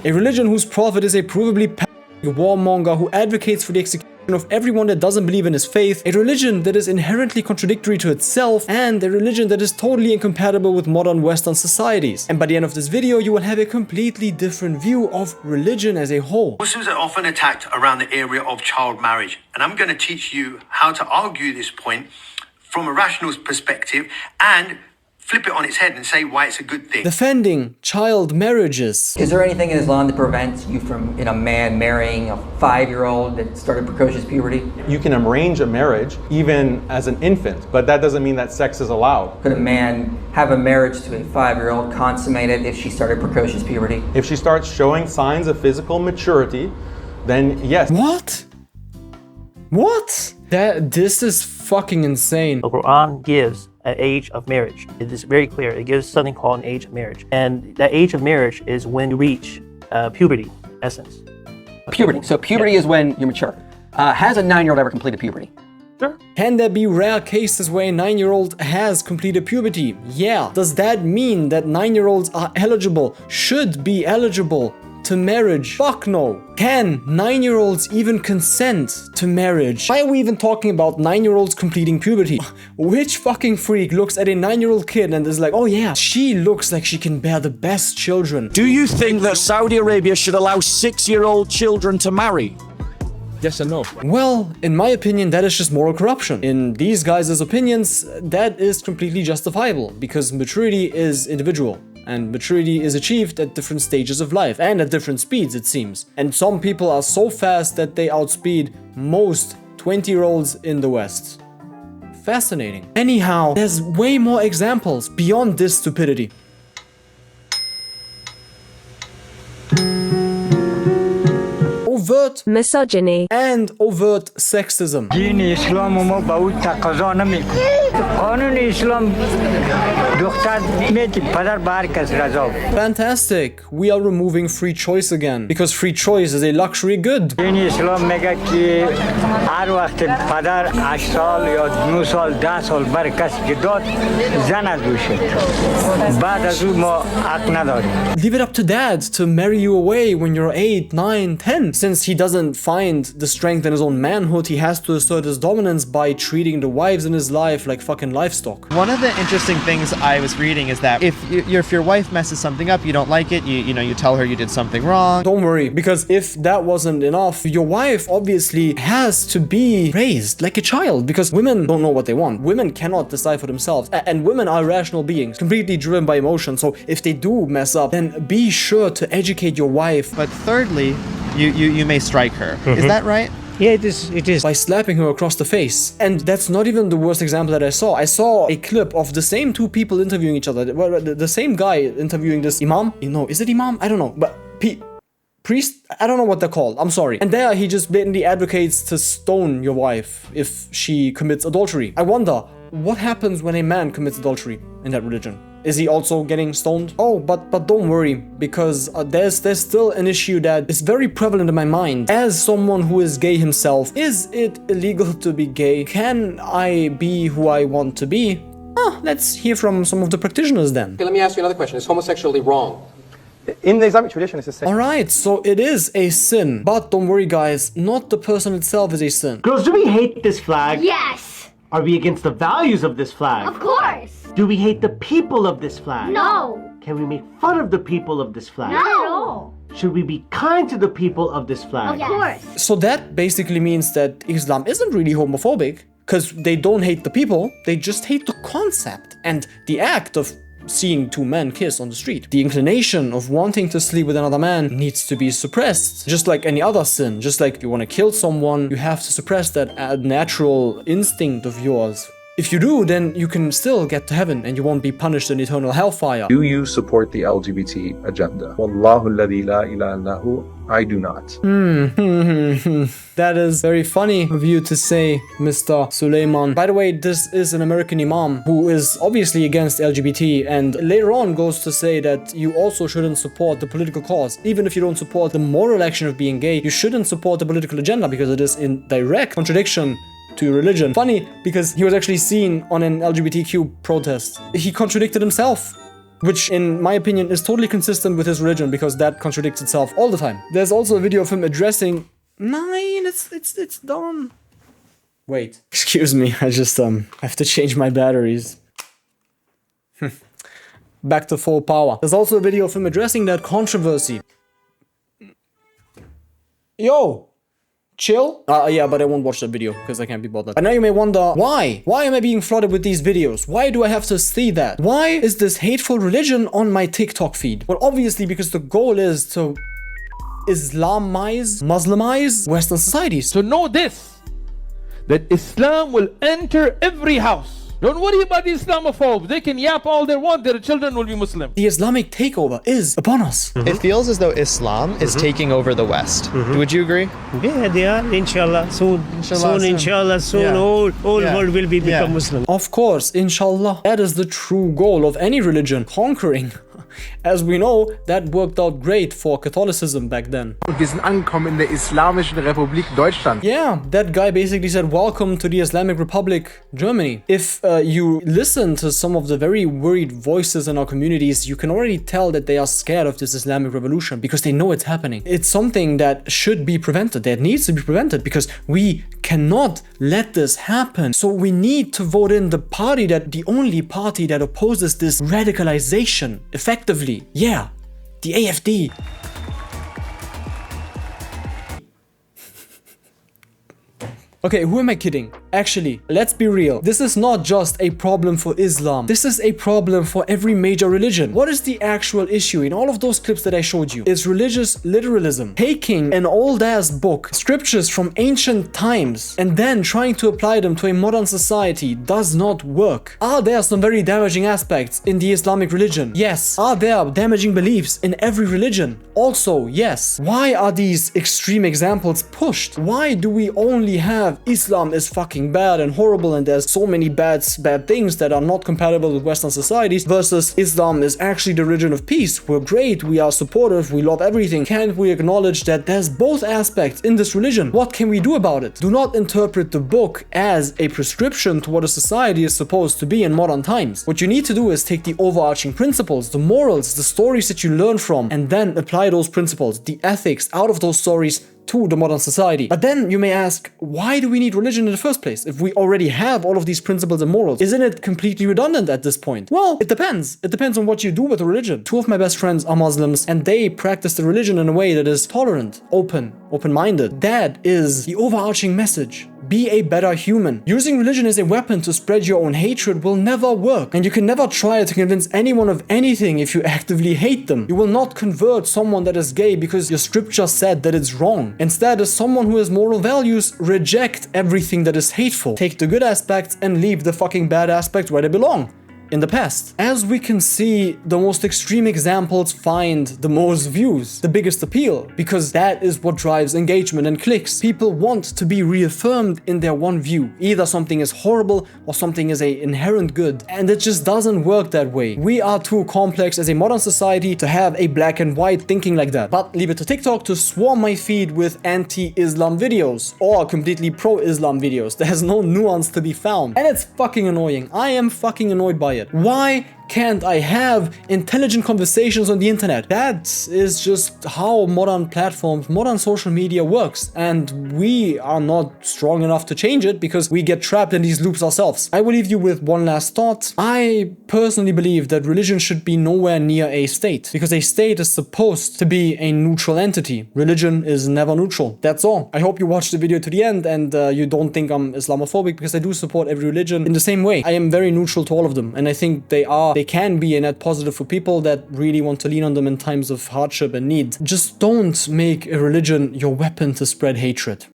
A religion whose prophet is a provably warmonger who advocates for the execution of everyone that doesn't believe in his faith, a religion that is inherently contradictory to itself, and a religion that is totally incompatible with modern Western societies. And by the end of this video, you will have a completely different view of religion as a whole. Muslims are often attacked around the area of child marriage, and I'm going to teach you how to argue this point from a rational perspective and flip it on its head and say why it's a good thing. Defending child marriages. Is there anything in Islam that prevents you from, a man marrying a 5-year-old that started precocious puberty? You can arrange a marriage even as an infant, but that doesn't mean that sex is allowed. Could a man have a marriage to a 5-year-old consummated if she started precocious puberty? If she starts showing signs of physical maturity, then yes. What? What? This is fucking insane. The Quran gives an age of marriage. It is very clear. It gives something called an age of marriage. And that age of marriage is when you reach puberty, essence. Puberty. So puberty is when you're mature. Has a 9-year-old ever completed puberty? Sure. Can there be rare cases where a 9-year-old has completed puberty? Yeah. Does that mean that 9-year-olds are eligible, should be eligible to marriage? Fuck no. Can 9-year-olds even consent to marriage? Why are we even talking about 9-year-olds completing puberty? Which fucking freak looks at a 9-year-old kid and is like, oh yeah, she looks like she can bear the best children? Do you think that Saudi Arabia should allow 6-year-old children to marry? Yes or no? Well, in my opinion, that is just moral corruption. In these guys' opinions, that is completely justifiable because maturity is individual. And maturity is achieved at different stages of life and at different speeds, it seems. And some people are so fast that they outspeed most 20-year-olds in the West. Fascinating. Anyhow, there's way more examples beyond this stupidity. Overt misogyny and overt sexism. Fantastic. We are removing free choice again because free choice is a luxury good. Leave it up to dad to marry you away when you're 8, 9, 10. Since he doesn't find the strength in his own manhood, he has to assert his dominance by treating the wives in his life like fucking livestock. One of the interesting things I was reading is that if your wife messes something up, you don't like it, you tell her you did something wrong. Don't worry, because if that wasn't enough, your wife obviously has to be raised like a child because women don't know what they want. Women cannot decide for themselves. And women are rational beings, completely driven by emotion. So if they do mess up, then be sure to educate your wife. But thirdly, you may strike her. Is that right? Yeah, it is. By slapping her across the face. And that's not even the worst example that I saw. I saw a clip of the same two people interviewing each other. The same guy interviewing this imam. Is it imam? I don't know. But priest? I don't know what they're called. I'm sorry. And there he just blatantly advocates to stone your wife if she commits adultery. I wonder, what happens when a man commits adultery in that religion? Is he also getting stoned? Oh, but don't worry, because there's still an issue that is very prevalent in my mind. As someone who is gay himself, is it illegal to be gay? Can I be who I want to be? Let's hear from some of the practitioners then. Okay, let me ask you another question. Is homosexuality wrong? In the Islamic tradition, it's a sin. Alright, so it is a sin. But don't worry, guys, not the person itself is a sin. Girls, do we hate this flag? Yes. Are we against the values of this flag? Of course. Do we hate the people of this flag? No. Can we make fun of the people of this flag? Not at all. Should we be kind to the people of this flag? Of course. So that basically means that Islam isn't really homophobic, because they don't hate the people, they just hate the concept and the act of seeing two men kiss on the street. The inclination of wanting to sleep with another man needs to be suppressed, just like any other sin. Just like you want to kill someone, you have to suppress that natural instinct of yours. If you do, then you can still get to heaven and you won't be punished in eternal hellfire. Do you support the LGBT agenda? Wallahu alladhi la ilaha illahu, I do not. That is very funny of you to say, Mr. Suleiman. By the way, this is an American imam who is obviously against LGBT and later on goes to say that you also shouldn't support the political cause. Even if you don't support the moral action of being gay, you shouldn't support the political agenda because it is in direct contradiction to religion. Funny, because he was actually seen on an LGBTQ protest. He contradicted himself. which in my opinion is totally consistent with his religion because that contradicts itself all the time. There's also a video of him addressing... Nine, it's done. Wait, excuse me, I just have to change my batteries. Back to full power. There's also a video of him addressing that controversy. Yo! Chill? Yeah, but I won't watch that video because I can't be bothered. And now you may wonder, why? Why am I being flooded with these videos? Why do I have to see that? Why is this hateful religion on my TikTok feed? Well, obviously because the goal is to Muslimize Western societies. So know this, that Islam will enter every house. Don't worry about the Islamophobes. They can yap all they want. Their children will be Muslim. The Islamic takeover is upon us. It feels as though Islam is taking over the West. Would you agree? Yeah, they are, inshallah. Soon, inshallah, soon all world will be become Muslim. Of course, inshallah. That is the true goal of any religion, conquering. As we know, that worked out great for Catholicism back then. Wir sind angekommen in der Islamischen Republik Deutschland. Yeah, that guy basically said, welcome to the Islamic Republic, Germany. If you listen to some of the very worried voices in our communities, you can already tell that they are scared of this Islamic revolution because they know it's happening. It's something that should be prevented, that needs to be prevented because we cannot let this happen. So we need to vote in the only party that opposes this radicalization effectively. Yeah, the AfD. Okay, who am I kidding? Actually, let's be real. This is not just a problem for Islam. This is a problem for every major religion. What is the actual issue in all of those clips that I showed you? It's religious literalism. Taking an old-ass book, scriptures from ancient times, and then trying to apply them to a modern society does not work. Are there some very damaging aspects in the Islamic religion? Yes. Are there damaging beliefs in every religion? Also, yes. Why are these extreme examples pushed? Why do we only have Islam is fucking bad and horrible and there's so many bad things that are not compatible with Western societies versus Islam is actually the religion of peace? We're great, we are supportive, we love everything. Can't we acknowledge that there's both aspects in this religion? What can we do about it? Do not interpret the book as a prescription to what a society is supposed to be in modern times. What you need to do is take the overarching principles, the morals, the stories that you learn from, and then apply those principles, the ethics out of those stories to the modern society. But then you may ask, why do we need religion in the first place if we already have all of these principles and morals? Isn't it completely redundant at this point? Well, it depends. It depends on what you do with the religion. Two of my best friends are Muslims and they practice the religion in a way that is tolerant, open-minded. That is the overarching message. Be a better human. Using religion as a weapon to spread your own hatred will never work. And you can never try to convince anyone of anything if you actively hate them. You will not convert someone that is gay because your scripture said that it's wrong. Instead, as someone who has moral values, reject everything that is hateful. Take the good aspects and leave the fucking bad aspects where they belong. In the past. As we can see, the most extreme examples find the most views, the biggest appeal, because that is what drives engagement and clicks. People want to be reaffirmed in their one view. Either something is horrible or something is an inherent good. And it just doesn't work that way. We are too complex as a modern society to have a black and white thinking like that. But leave it to TikTok to swarm my feed with anti-Islam videos or completely pro-Islam videos. There's no nuance to be found. And it's fucking annoying. I am fucking annoyed by it. Why can't I have intelligent conversations on the internet? That is just how modern platforms, modern social media works. And we are not strong enough to change it because we get trapped in these loops ourselves. I will leave you with one last thought. I personally believe that religion should be nowhere near a state because a state is supposed to be a neutral entity. Religion is never neutral. That's all. I hope you watched the video to the end and you don't think I'm Islamophobic because I do support every religion in the same way. I am very neutral to all of them and I think they can be a net positive for people that really want to lean on them in times of hardship and need. Just don't make a religion your weapon to spread hatred.